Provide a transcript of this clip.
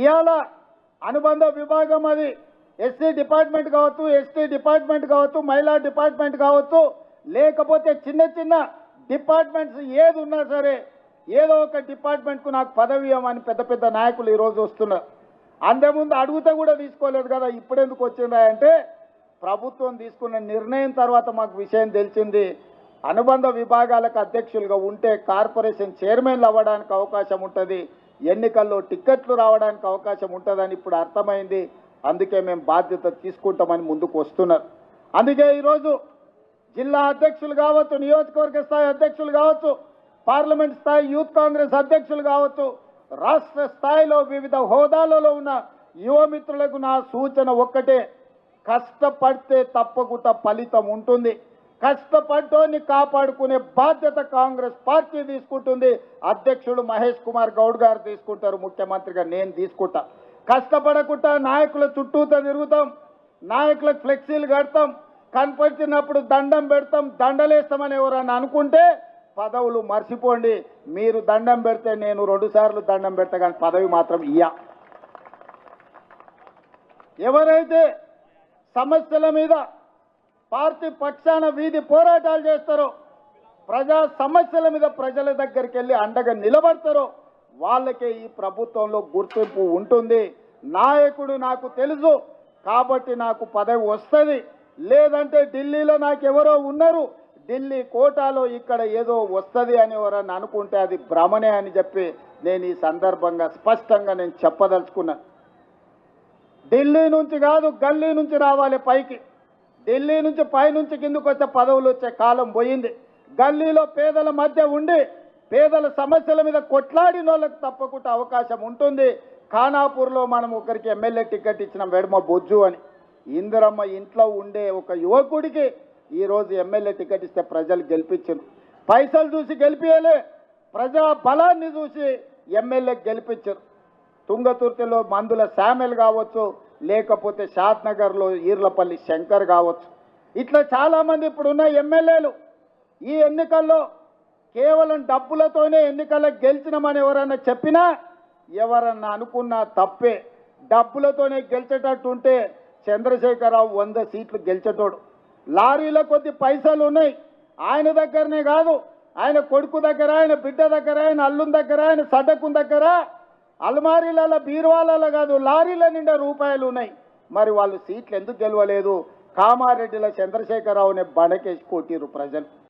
ఇవాళ అనుబంధ విభాగం అది ఎస్సీ డిపార్ట్మెంట్ కావచ్చు, ఎస్టీ డిపార్ట్మెంట్ కావచ్చు, మహిళా డిపార్ట్మెంట్ కావచ్చు, లేకపోతే చిన్న చిన్న డిపార్ట్మెంట్స్ ఏది ఉన్నా సరే ఏదో ఒక డిపార్ట్మెంట్కు నాకు పదవి ఇవ్వమని పెద్ద పెద్ద నాయకులు ఈరోజు వస్తున్నారు. అంతకుముందు అడిగితే కూడా తీసుకోలేదు కదా, ఇప్పుడెందుకు వచ్చిందా అంటే ప్రభుత్వం తీసుకున్న నిర్ణయం తర్వాత మాకు విషయం తెలిసింది. అనుబంధ విభాగాలకు అధ్యక్షులుగా ఉంటే కార్పొరేషన్ చైర్మన్లు అవ్వడానికి అవకాశం ఉంటుంది, ఎన్నికల్లో టిక్కెట్లు రావడానికి అవకాశం ఉంటుందని ఇప్పుడు అర్థమైంది. అందుకే మేము బాధ్యత తీసుకుంటామని ముందుకు వస్తున్నారు. అందుకే ఈరోజు జిల్లా అధ్యక్షులు కావచ్చు, నియోజకవర్గ స్థాయి అధ్యక్షులు కావచ్చు, పార్లమెంట్ స్థాయి యూత్ కాంగ్రెస్ అధ్యక్షులు కావచ్చు, రాష్ట్ర స్థాయిలో వివిధ హోదాలలో ఉన్న యువమిత్రులకు నా సూచన ఒక్కటే, కష్టపడితే తప్పకుండా ఫలితం ఉంటుంది. కష్టపడ్డోని కాపాడుకునే బాధ్యత కాంగ్రెస్ పార్టీ తీసుకుంటుంది. అధ్యక్షుడు మహేష్ కుమార్ గౌడ్ గారు తీసుకుంటారు, ముఖ్యమంత్రిగా నేను తీసుకుంటా. కష్టపడకుండా నాయకుల చుట్టూతో తిరుగుతాం, నాయకులకు ఫ్లెక్సీలు కడతాం, కనపడిచినప్పుడు దండం పెడతాం, దండలేస్తామని ఎవరన్నా అనుకుంటే పదవులు మర్చిపోండి. మీరు దండం పెడితే నేను 2 సార్లు దండం పెడతా, కానీ పదవి మాత్రం ఇయ్య. ఎవరైతే సమస్యల మీద పార్టీ పక్షాన వీధి పోరాటాలు చేస్తారో, ప్రజా సమస్యల మీద ప్రజల దగ్గరికి వెళ్ళి అండగా నిలబడతారో వాళ్ళకే ఈ ప్రభుత్వంలో గుర్తింపు ఉంటుంది. నాయకుడు నాకు తెలుసు కాబట్టి నాకు పదవి వస్తుంది, లేదంటే ఢిల్లీలో నాకు ఎవరో ఉన్నారు, ఢిల్లీ కోటాలో ఇక్కడ ఏదో వస్తుంది అని ఎవరన్నా అనుకుంటే అది భ్రమనే అని చెప్పి నేను ఈ సందర్భంగా స్పష్టంగా నేను చెప్పదలుచుకున్నాను. ఢిల్లీ నుంచి కాదు, గల్లీ నుంచి రావాలి పైకి. ఢిల్లీ నుంచి పైనుంచి కిందకు వచ్చే పదవులు వచ్చే కాలం పోయింది. గల్లీలో పేదల మధ్య ఉండి పేదల సమస్యల మీద కొట్లాడిన వాళ్ళకి తప్పకుండా అవకాశం ఉంటుంది. ఖానాపూర్లో మనం ఒకరికి ఎమ్మెల్యే టికెట్ ఇచ్చిన వెడమ బొజ్జు అని, ఇందిరమ్మ ఇంట్లో ఉండే ఒక యువకుడికి ఈరోజు ఎమ్మెల్యే టికెట్ ఇస్తే ప్రజలు గెలిపించారు. పైసలు చూసి గెలిపియలే, ప్రజా బలాన్ని చూసి ఎమ్మెల్యే గెలిపించారు. తుంగతుర్తిలో మందుల శామెల్ కావచ్చు, లేకపోతే షాద్నగర్లో ఈర్లపల్లి శంకర్ కావచ్చు, ఇట్లా చాలామంది ఇప్పుడున్న ఎమ్మెల్యేలు ఈ ఎన్నికల్లో కేవలం డబ్బులతోనే ఎన్నికల్లో గెలిచినామని ఎవరన్నా చెప్పినా, ఎవరన్నా అనుకున్నా తప్పే. డబ్బులతోనే గెలిచేటట్టు ఉంటే చంద్రశేఖరరావు 100 సీట్లు గెలిచేటోడు. లారీలో కొద్ది పైసలు ఉన్నాయి, ఆయన దగ్గరనే కాదు, ఆయన కొడుకు దగ్గర, ఆయన బిడ్డ దగ్గర, ఆయన అల్లుని దగ్గర, ఆయన సడ్డకుని దగ్గర అల్మారీల బీరువాలలో కాదు లారీల నిండా రూపాయలు ఉన్నాయి. మరి వాళ్ళు సీట్లు ఎందుకు గెలవలేదు? కామారెడ్డిలో చంద్రశేఖరరావుని బండకేసి కొట్టిరు ప్రజలు.